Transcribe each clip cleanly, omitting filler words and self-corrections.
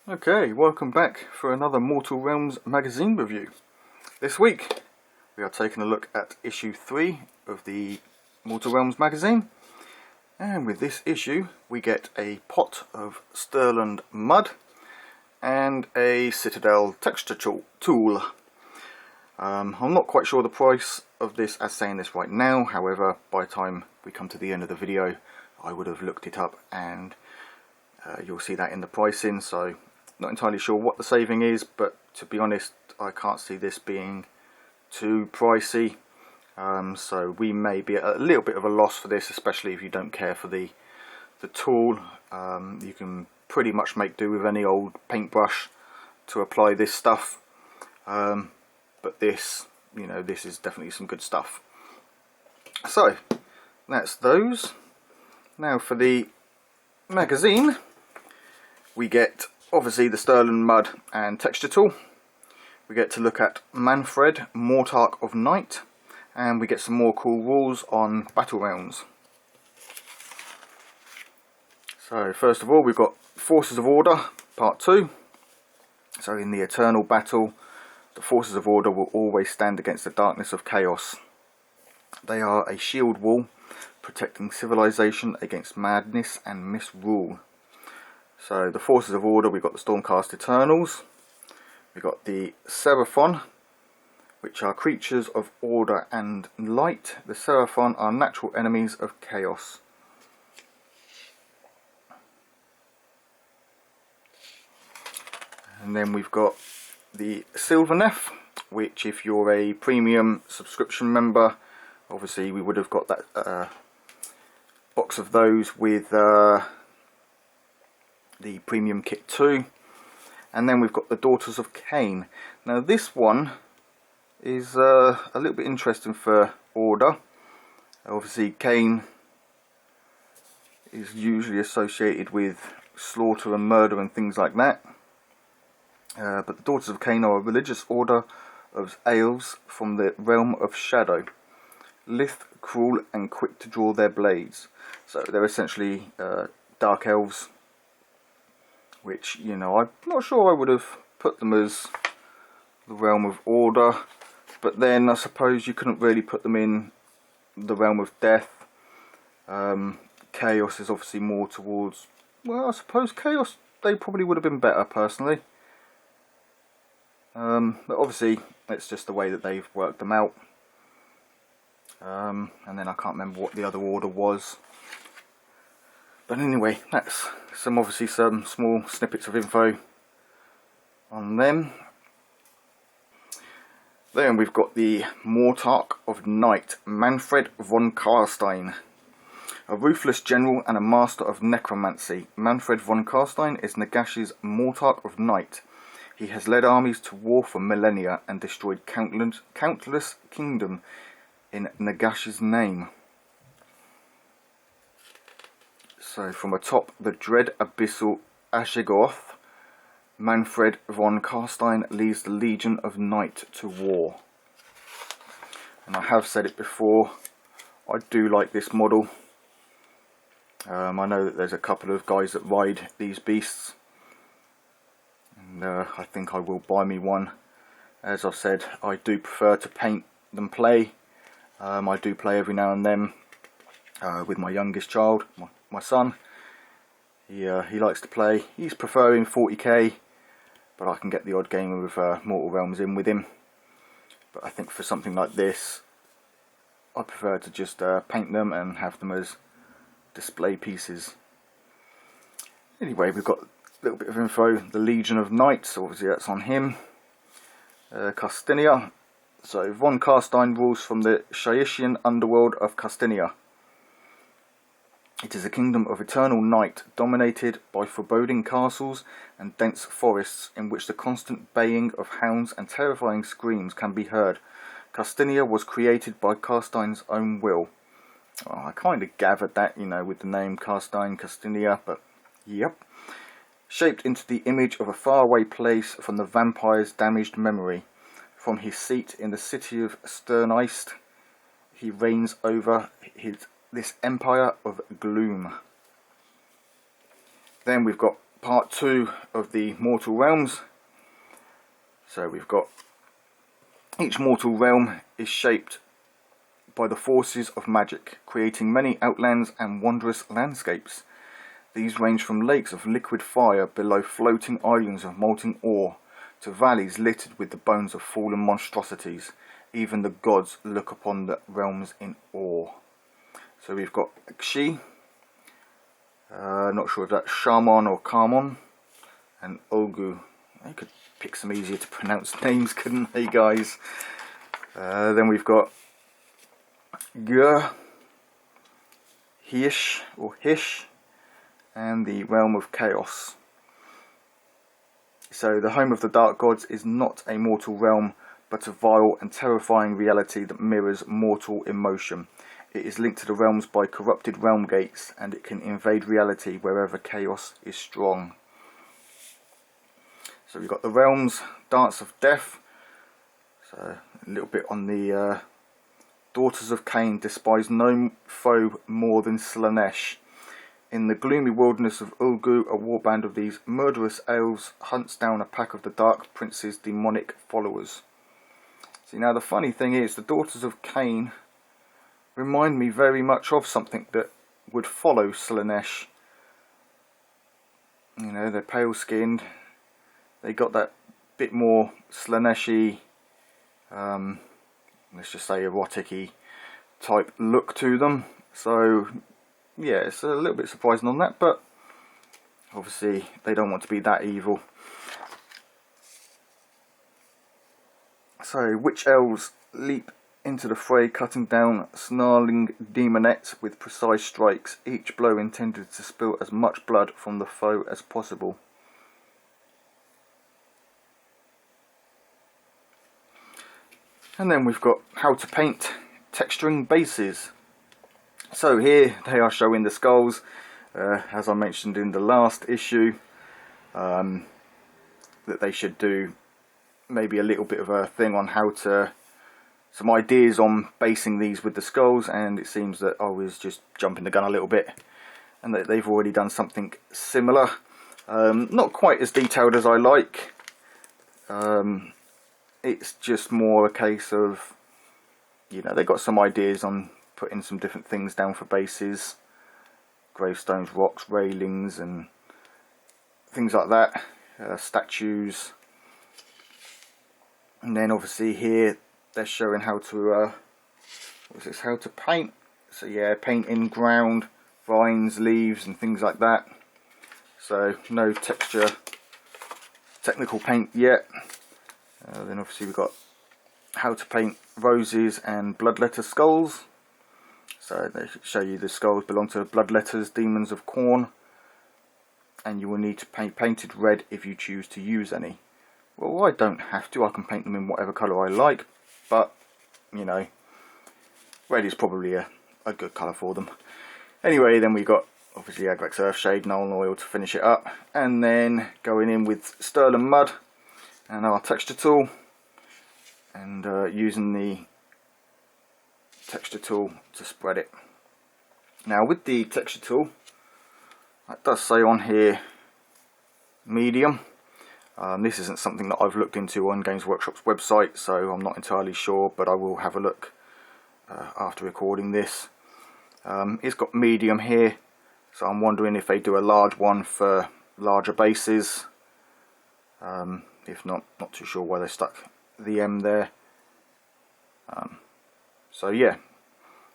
Okay, welcome back for another Mortal Realms magazine review. This week we are taking a look at issue 3 of the Mortal Realms magazine, and with this issue we get a pot of Stirland mud and a Citadel texture tool. I'm not quite sure the price of this as saying this right now, however by the time we come to the end of the video I would have looked it up and you'll see that in the pricing, so not entirely sure what the saving is, but to be honest I can't see this being too pricey, so we may be at a little bit of a loss for this, especially if you don't care for the tool. You can pretty much make do with any old paintbrush to apply this stuff, but this, you know, this is definitely some good stuff. So that's those. Now for the magazine we get obviously the Stirland mud and texture tool. We get to look at Mannfred, Mortarch of Night, and we get some more cool rules on battle rounds. So first of all we've got Forces of Order Part 2. So in the eternal battle, the Forces of Order will always stand against the darkness of chaos. They are a shield wall protecting civilization against madness and misrule. So the Forces of Order, we've got the Stormcast Eternals, we've got the Seraphon, which are creatures of order and light. The Seraphon are natural enemies of chaos. And then we've got the Sylvaneth, which if you're a premium subscription member, obviously we would have got that box of those with the premium kit too. And then we've got the Daughters of Khaine. Now this one is a little bit interesting for Order. Obviously Khaine is usually associated with slaughter and murder and things like that, but the Daughters of Khaine are a religious order of elves from the realm of shadow, lithe, cruel and quick to draw their blades. So they're essentially dark elves, which, you know, I'm not sure I would have put them as the realm of order, but then I suppose you couldn't really put them in the realm of death. Chaos is obviously more towards, well, I suppose chaos, they probably would have been better personally, but obviously it's just the way that they've worked them out. And then I can't remember what the other order was. But anyway, that's obviously some small snippets of info on them. Then we've got the Mortarch of Night, Mannfred von Carstein. A ruthless general and a master of necromancy, Mannfred von Carstein is Nagash's Mortarch of Night. He has led armies to war for millennia and destroyed countless kingdoms in Nagash's name. So from atop the dread abyssal Ashigoth, Mannfred von Carstein leads the Legion of Night to war. And I have said it before, I do like this model. I know that there's a couple of guys that ride these beasts, and I think I will buy me one. As I've said, I do prefer to paint than play. I do play every now and then with my youngest child, my son. He likes to play. He's preferring 40k, but I can get the odd game with Mortal Realms in with him. But I think for something like this, I prefer to just paint them and have them as display pieces. Anyway, we've got a little bit of info. The Legion of Night, so obviously that's on him. Castinia. So von Carstein rules from the Shyician underworld of Castinia. It is a kingdom of eternal night, dominated by foreboding castles and dense forests in which the constant baying of hounds and terrifying screams can be heard. Castinia was created by Carstein's own will. Oh, I kind of gathered that, you know, with the name Carstein, Castinia, but yep. Shaped into the image of a faraway place from the vampire's damaged memory. From his seat in the city of Sterneist, he reigns over this empire of gloom. Then we've got part 2 of the Mortal Realms. So we've got each mortal realm is shaped by the forces of magic, creating many outlands and wondrous landscapes. These range from lakes of liquid fire below floating islands of molten ore to valleys littered with the bones of fallen monstrosities. Even the gods look upon the realms in awe. So we've got Xi, not sure if that's Shaman or Karmon, and Olgu. They could pick some easier to pronounce names, couldn't they, guys? Then we've got Gur, Hish or Hish, and the realm of chaos. So the home of the dark gods is not a mortal realm, but a vile and terrifying reality that mirrors mortal emotion. It is linked to the realms by corrupted realm gates, and it can invade reality wherever chaos is strong. So we've got the realms, Dance of Death. So a little bit on the Daughters of Cain despise no foe more than Slaanesh. In the gloomy wilderness of Ulgu, a warband of these murderous elves hunts down a pack of the Dark Prince's demonic followers. See, now the funny thing is, the Daughters of Cain remind me very much of something that would follow Slaanesh. You know, they're pale skinned, they got that bit more Slaanesh-y, let's just say erotic-y type look to them. So yeah, it's a little bit surprising on that, but obviously they don't want to be that evil. So witch elves leap into the fray, cutting down snarling demonettes with precise strikes, each blow intended to spill as much blood from the foe as possible. And then we've got how to paint texturing bases. So here they are showing the skulls, as I mentioned in the last issue, that they should do maybe a little bit of a thing on how to, some ideas on basing these with the skulls, and it seems that I was just jumping the gun a little bit, and that they've already done something similar. Not quite as detailed as I like. It's just more a case of, you know, they got some ideas on putting some different things down for bases, gravestones, rocks, railings and things like that, statues. And then obviously here they're showing how to what's this, how to paint. So yeah, paint in ground, vines, leaves and things like that. So no texture, technical paint yet. Then obviously we've got how to paint roses and bloodletter skulls. So they show you the skulls belong to bloodletters, demons of Khorne, and you will need to paint painted red if you choose to use any. Well, I don't have to, I can paint them in whatever colour I like, but you know, red is probably a good colour for them. Anyway, then we've got obviously Agrax Earthshade, Nuln Oil to finish it up, and then going in with Stirland Mud and our texture tool, and using the texture tool to spread it. Now with the texture tool, it does say on here medium. This isn't something that I've looked into on Games Workshop's website, so I'm not entirely sure, but I will have a look after recording this. It's got medium here, so I'm wondering if they do a large one for larger bases. If not too sure why they stuck the M there. So yeah,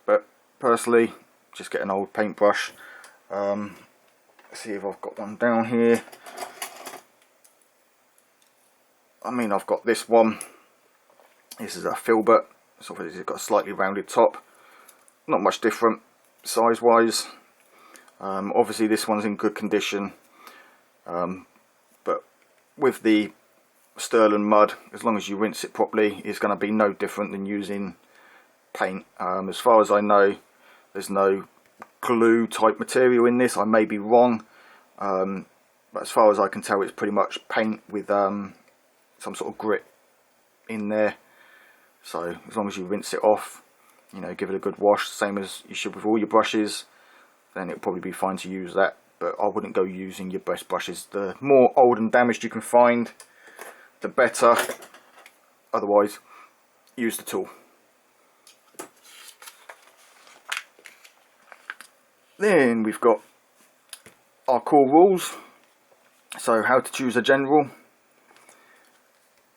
but personally, just get an old paintbrush. See if I've got one down here. I mean, I've got this one. This is a Filbert, so it's got a slightly rounded top. Not much different size wise. Obviously this one's in good condition, but with the Stirland Mud, as long as you rinse it properly, it's going to be no different than using paint. As far as I know, there's no glue type material in this. I may be wrong, but as far as I can tell, it's pretty much paint with some sort of grit in there. So as long as you rinse it off, you know, give it a good wash, same as you should with all your brushes, then it'll probably be fine to use that but I wouldn't go using your best brushes. The more old and damaged you can find, the better. Otherwise, use the tool. Then we've got our core rules. So how to choose a general.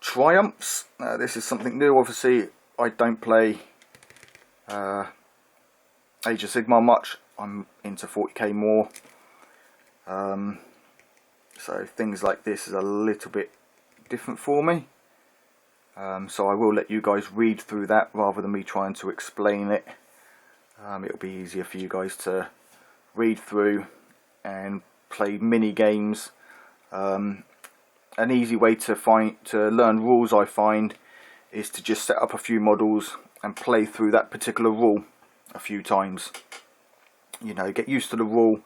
Triumphs. This is something new. Obviously, I don't play Age of Sigmar much. I'm into 40k more. So things like this is a little bit different for me. So I will let you guys read through that rather than me trying to explain it. It'll be easier for you guys to read through and play mini games. An easy way to learn rules, I find, is to just set up a few models and play through that particular rule a few times. You know, get used to the rule,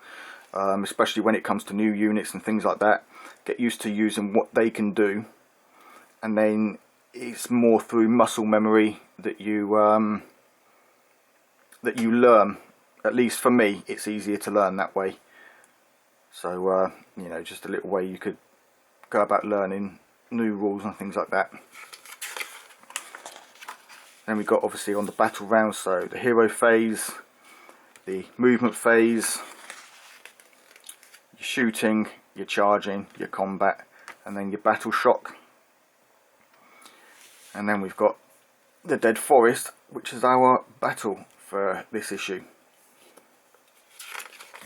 especially when it comes to new units and things like that. Get used to using what they can do, and then it's more through muscle memory that you learn. At least for me, it's easier to learn that way. So you know, just a little way you could go about learning new rules and things like that. Then we've got obviously on the battle rounds, so the hero phase, the movement phase, your shooting, your charging, your combat, and then your battle shock. And then we've got the Dead Forest, which is our battle for this issue.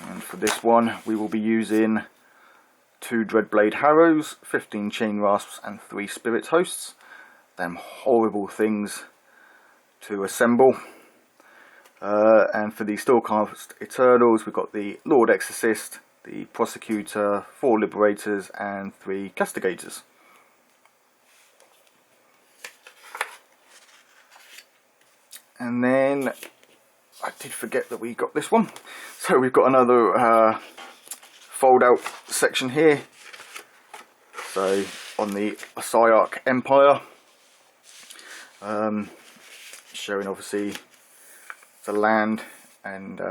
And for this one, we will be using 2 Dreadblade Harrows, 15 Chain Rasps, and 3 Spirit Hosts. Them horrible things to assemble. And for the Stormcast Eternals, we've got the Lord Exorcist, the Prosecutor, 4 Liberators, and 3 Castigators. And then I did forget that we got this one. So we've got another fold out section here. So on the Asaiarch Empire, showing obviously the land, and we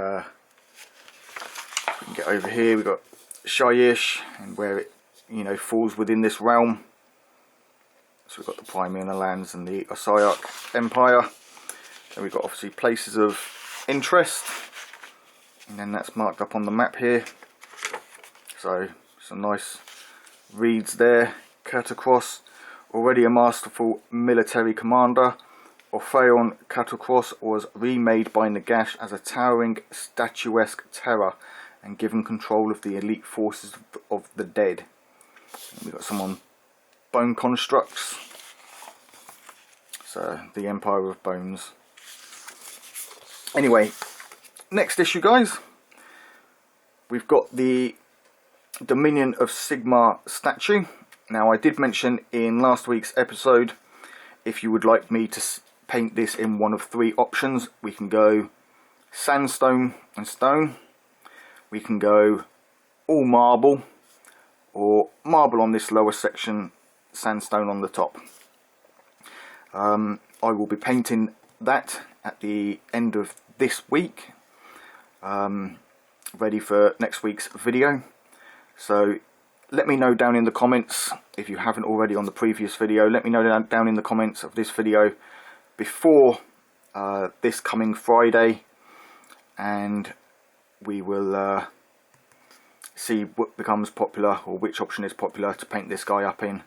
can get over here. We've got Shyish and where it, you know, falls within this realm. So we've got the Primeana lands and the Asaiarch Empire. Then we've got obviously places of interest, and then that's marked up on the map here. So some nice reads there. Katakros, already a masterful military commander, Orpheon Katakros was remade by Nagash as a towering statuesque terror and given control of the elite forces of the dead. And we've got some on bone constructs. So the Empire of Bones. Anyway, next issue, guys, we've got the Dominion of Sigmar statue. Now, I did mention in last week's episode, if you would like me to paint this in one of 3 options, we can go sandstone and stone, we can go all marble, or marble on this lower section, sandstone on the top. I will be painting that at the end of this week, ready for next week's video. So let me know down in the comments, if you haven't already on the previous video, let me know down in the comments of this video before this coming Friday, and we will see what becomes popular, or which option is popular to paint this guy up in,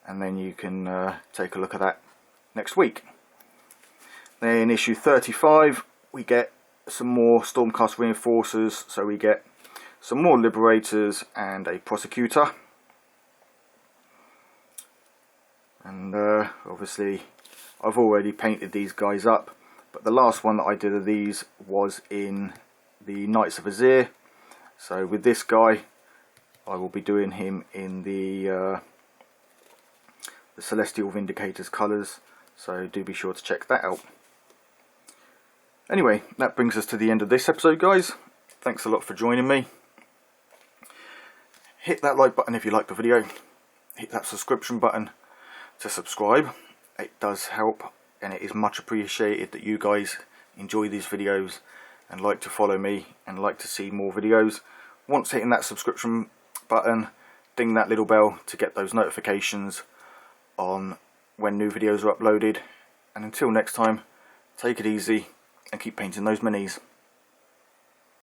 and then you can take a look at that next week. Then in issue 35 we get some more Stormcast Reinforcers, so we get some more Liberators and a Prosecutor. And obviously I've already painted these guys up, but the last one that I did of these was in the Knights of Azir. So with this guy, I will be doing him in the Celestial Vindicators colours, so do be sure to check that out. Anyway, that brings us to the end of this episode, guys. Thanks a lot for joining me. Hit that like button if you liked the video. Hit that subscription button to subscribe. It does help, and it is much appreciated that you guys enjoy these videos and like to follow me and like to see more videos. once hitting that subscription button, ding that little bell to get those notifications on when new videos are uploaded. And until next time, take it easy and keep painting those minis.